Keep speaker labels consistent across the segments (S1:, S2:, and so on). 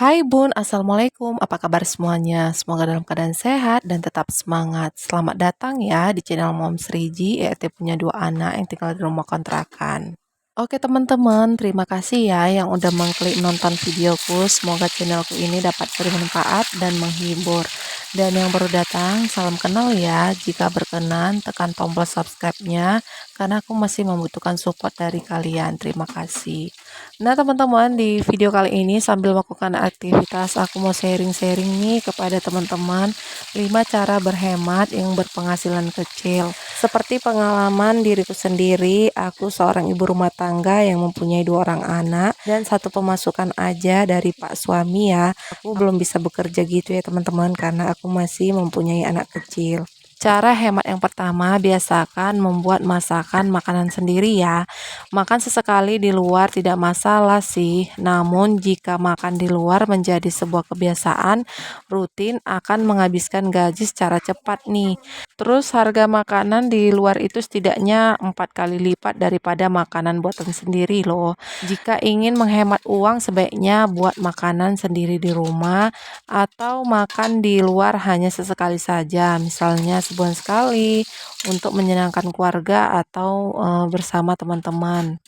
S1: Hai Bun, Assalamualaikum. Apa kabar semuanya? Semoga dalam keadaan sehat dan tetap semangat. Selamat datang ya di channel Moms Riji, ERT punya dua anak yang tinggal di rumah kontrakan. Oke teman-teman, terima kasih ya yang udah mengklik nonton videoku. Semoga channelku ini dapat bermanfaat dan menghibur. Dan yang baru datang, salam kenal ya. Jika berkenan, tekan tombol subscribe-nya karena aku masih membutuhkan support dari kalian. Terima kasih. Nah teman-teman, di video kali ini sambil melakukan aktivitas aku mau sharing-sharing nih kepada teman-teman 5 cara berhemat yang berpenghasilan kecil. Seperti pengalaman diriku sendiri, aku seorang ibu rumah tangga yang mempunyai 2 orang anak dan satu pemasukan aja dari pak suami ya. Aku belum bisa bekerja gitu ya teman-teman karena aku masih mempunyai anak kecil. Cara hemat yang pertama, biasakan membuat masakan makanan sendiri ya. Makan sesekali di luar tidak masalah sih, namun jika makan di luar menjadi sebuah kebiasaan rutin akan menghabiskan gaji secara cepat nih. Terus harga makanan di luar itu setidaknya 4 kali lipat daripada makanan buatan sendiri loh. Jika ingin menghemat uang sebaiknya buat makanan sendiri di rumah atau makan di luar hanya sesekali saja, misalnya sebulan sekali untuk menyenangkan keluarga atau bersama teman-teman.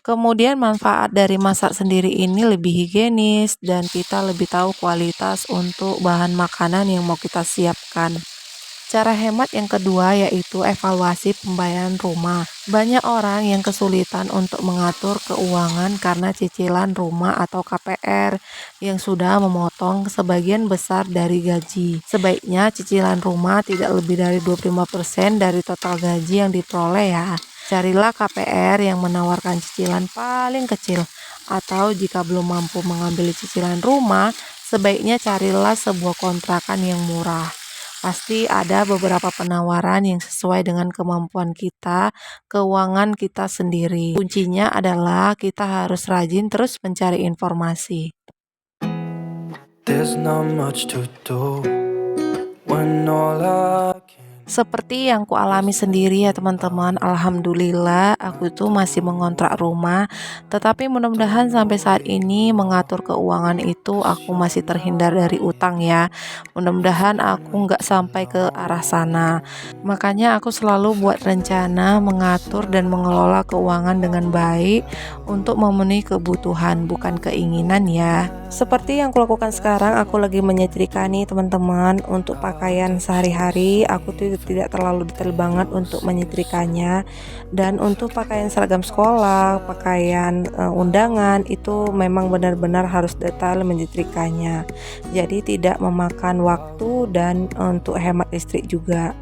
S1: Kemudian manfaat dari masak sendiri ini lebih higienis dan kita lebih tahu kualitas untuk bahan makanan yang mau kita siapkan. Cara hemat yang kedua yaitu evaluasi pembayaran rumah. Banyak orang yang kesulitan untuk mengatur keuangan karena cicilan rumah atau KPR yang sudah memotong sebagian besar dari gaji. Sebaiknya cicilan rumah tidak lebih dari 25% dari total gaji yang diperoleh ya. Carilah KPR yang menawarkan cicilan paling kecil, atau jika belum mampu mengambil cicilan rumah, sebaiknya carilah sebuah kontrakan yang murah. Pasti ada beberapa penawaran yang sesuai dengan kemampuan kita, keuangan kita sendiri. Kuncinya adalah kita harus rajin terus mencari informasi. There's not much to do when all I can. Seperti yang kualami sendiri ya teman-teman, alhamdulillah aku tuh masih mengontrak rumah, tetapi mudah-mudahan sampai saat ini mengatur keuangan itu aku masih terhindar dari utang ya. Mudah-mudahan aku nggak sampai ke arah sana. Makanya aku selalu buat rencana mengatur dan mengelola keuangan dengan baik untuk memenuhi kebutuhan bukan keinginan ya. Seperti yang kulakukan sekarang, aku lagi menyetrika nih teman-teman untuk pakaian sehari-hari. Aku tuh tidak terlalu detail banget untuk menyetrikanya, dan untuk pakaian seragam sekolah, pakaian undangan itu memang benar-benar harus detail menyetrikanya. Jadi tidak memakan waktu dan untuk hemat listrik juga.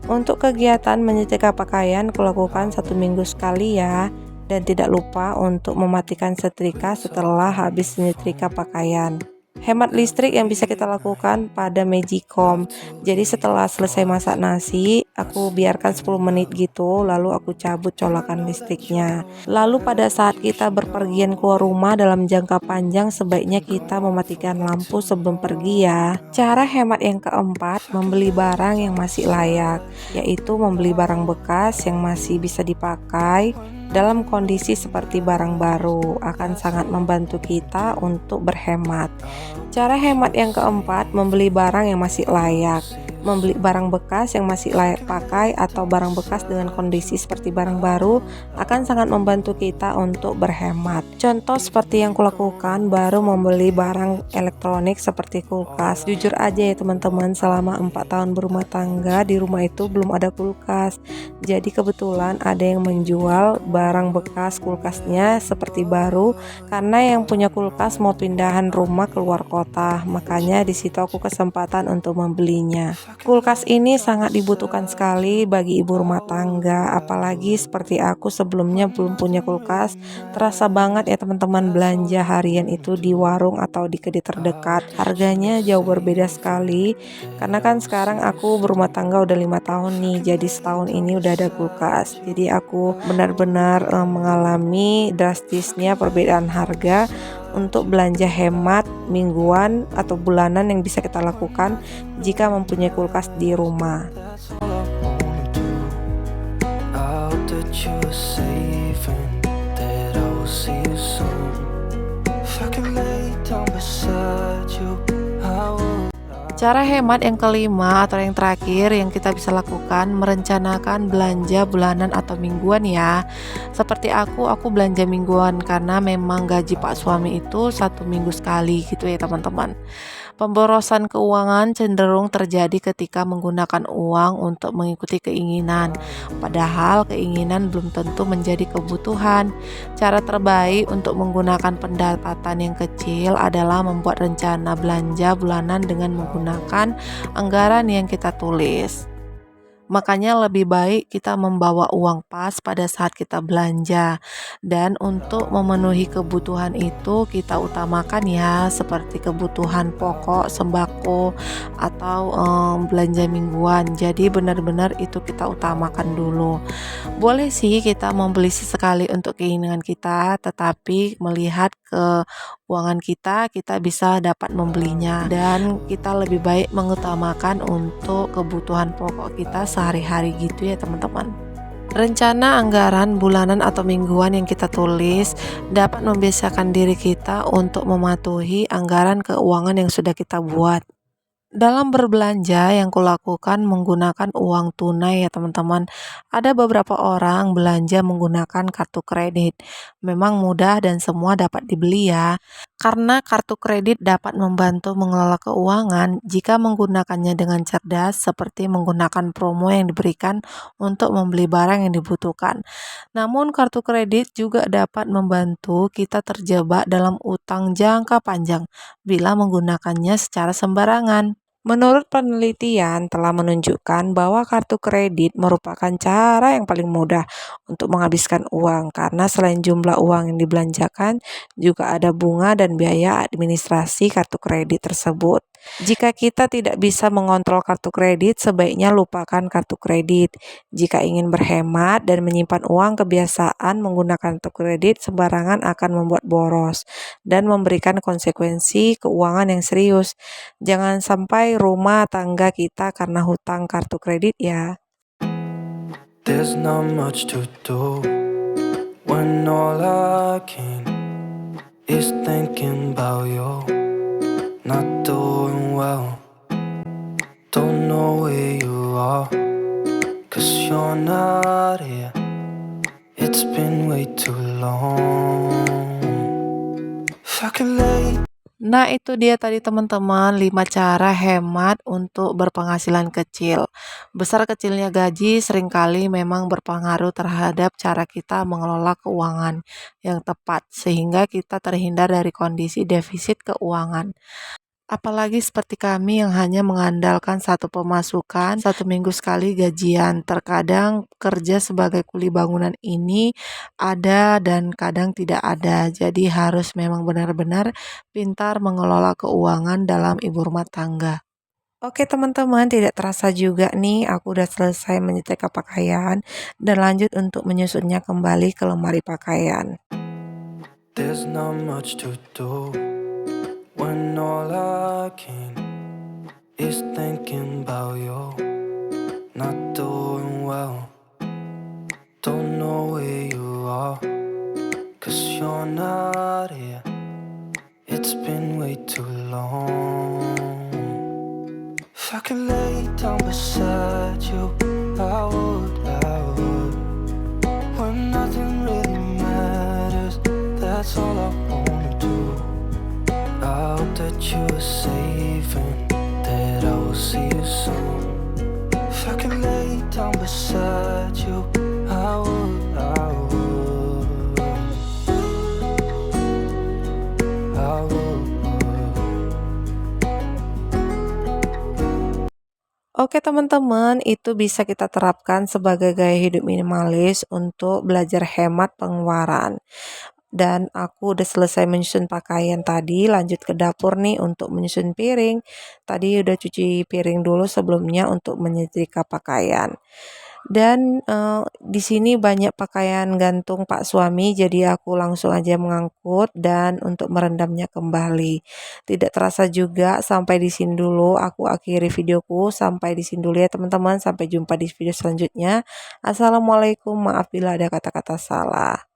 S1: Untuk kegiatan menyetrika pakaian kulakukan 1 minggu sekali ya. Dan tidak lupa untuk mematikan setrika setelah habis menyetrika pakaian. Hemat listrik yang bisa kita lakukan pada Magicom. Jadi setelah selesai masak nasi, aku biarkan 10 menit gitu, lalu aku cabut colokan listriknya. Lalu pada saat kita berpergian keluar rumah dalam jangka panjang, sebaiknya kita mematikan lampu sebelum pergi ya. Cara hemat yang keempat, membeli barang yang masih layak, yaitu membeli barang bekas yang masih bisa dipakai dalam kondisi seperti barang baru akan sangat membantu kita untuk berhemat. Cara hemat yang keempat, membeli barang yang masih layak. Membeli barang bekas yang masih layak pakai atau barang bekas dengan kondisi seperti barang baru akan sangat membantu kita untuk berhemat. Contoh seperti yang kulakukan, baru membeli barang elektronik seperti kulkas. Jujur aja ya teman-teman, selama 4 tahun berumah tangga di rumah itu belum ada kulkas. Jadi kebetulan ada yang menjual barang bekas kulkasnya seperti baru karena yang punya kulkas mau pindahan rumah keluar kota. Makanya di situ aku kesempatan untuk membelinya. Kulkas ini sangat dibutuhkan sekali bagi ibu rumah tangga, apalagi seperti aku sebelumnya belum punya kulkas. Terasa banget ya teman-teman, belanja harian itu di warung atau di kedai terdekat harganya jauh berbeda sekali, karena kan sekarang aku berumah tangga udah 5 tahun nih, jadi setahun ini udah ada kulkas. Jadi aku benar-benar mengalami drastisnya perbedaan harga. Untuk belanja hemat mingguan atau bulanan yang bisa kita lakukan jika mempunyai kulkas di rumah. If I can lay down beside Cara hemat yang kelima atau yang terakhir yang kita bisa lakukan, merencanakan belanja bulanan atau mingguan ya. Seperti aku belanja mingguan karena memang gaji pak suami itu 1 minggu sekali gitu ya teman-teman. Pemborosan keuangan cenderung terjadi ketika menggunakan uang untuk mengikuti keinginan, padahal keinginan belum tentu menjadi kebutuhan. Cara terbaik untuk menggunakan pendapatan yang kecil adalah membuat rencana belanja bulanan dengan menggunakan anggaran yang kita tulis. Makanya lebih baik kita membawa uang pas pada saat kita belanja. Dan untuk memenuhi kebutuhan itu kita utamakan ya, seperti kebutuhan pokok, sembako atau belanja mingguan. Jadi benar-benar itu kita utamakan dulu. Boleh sih kita membeli sesekali untuk keinginan kita, tetapi melihat keuangan kita, kita bisa dapat membelinya dan kita lebih baik mengutamakan untuk kebutuhan pokok kita sehari-hari gitu ya teman-teman. Rencana anggaran bulanan atau mingguan yang kita tulis dapat membiasakan diri kita untuk mematuhi anggaran keuangan yang sudah kita buat. Dalam berbelanja yang kulakukan menggunakan uang tunai ya teman-teman. Ada beberapa orang belanja menggunakan kartu kredit. Memang mudah dan semua dapat dibeli ya. Karena kartu kredit dapat membantu mengelola keuangan jika menggunakannya dengan cerdas, seperti menggunakan promo yang diberikan untuk membeli barang yang dibutuhkan. Namun kartu kredit juga dapat membantu kita terjebak dalam utang jangka panjang bila menggunakannya secara sembarangan. Menurut penelitian telah menunjukkan bahwa kartu kredit merupakan cara yang paling mudah untuk menghabiskan uang, karena selain jumlah uang yang dibelanjakan, juga ada bunga dan biaya administrasi kartu kredit tersebut. Jika kita tidak bisa mengontrol kartu kredit, sebaiknya lupakan kartu kredit. Jika ingin berhemat dan menyimpan uang, kebiasaan menggunakan kartu kredit sembarangan akan membuat boros dan memberikan konsekuensi keuangan yang serius. Jangan sampai rumah tangga kita karena hutang kartu kredit ya.
S2: There's not much to do when all I can is thinking about you. Not doing well, don't know where you are, 'cause you're not here. It's been way too long. If I can lay.
S1: Nah, itu dia tadi teman-teman 5 cara hemat untuk berpenghasilan kecil. Besar kecilnya gaji seringkali memang berpengaruh terhadap cara kita mengelola keuangan yang tepat, sehingga kita terhindar dari kondisi defisit keuangan. Apalagi seperti kami yang hanya mengandalkan satu pemasukan, 1 minggu sekali gajian. Terkadang kerja sebagai kuli bangunan ini ada dan kadang tidak ada. Jadi harus memang benar-benar pintar mengelola keuangan dalam ibu rumah tangga. Oke teman-teman, tidak terasa juga nih aku udah selesai menyetrika pakaian dan lanjut untuk menyusunnya kembali ke lemari pakaian.
S2: There's not much to do when all I can is thinking about you. Not doing well, don't know where you are, 'cause you're not here. It's been way too long. If I could lay down beside you, I would. When nothing really matters, that's all I wanna do. I hope that you are safe and that I will see you soon. If I can lay down beside you, I would.
S1: Oke teman-teman, itu bisa kita terapkan sebagai gaya hidup minimalis untuk belajar hemat pengeluaran. Dan aku udah selesai menyusun pakaian tadi, lanjut ke dapur nih untuk menyusun piring. Tadi udah cuci piring dulu sebelumnya untuk menyetrika pakaian. Dan di sini banyak pakaian gantung Pak suami, jadi aku langsung aja mengangkut dan untuk merendamnya kembali. Tidak terasa juga sampai di sini dulu aku akhiri videoku, sampai di sini dulu ya teman-teman, sampai jumpa di video selanjutnya. Assalamualaikum, maaf bila ada kata-kata salah.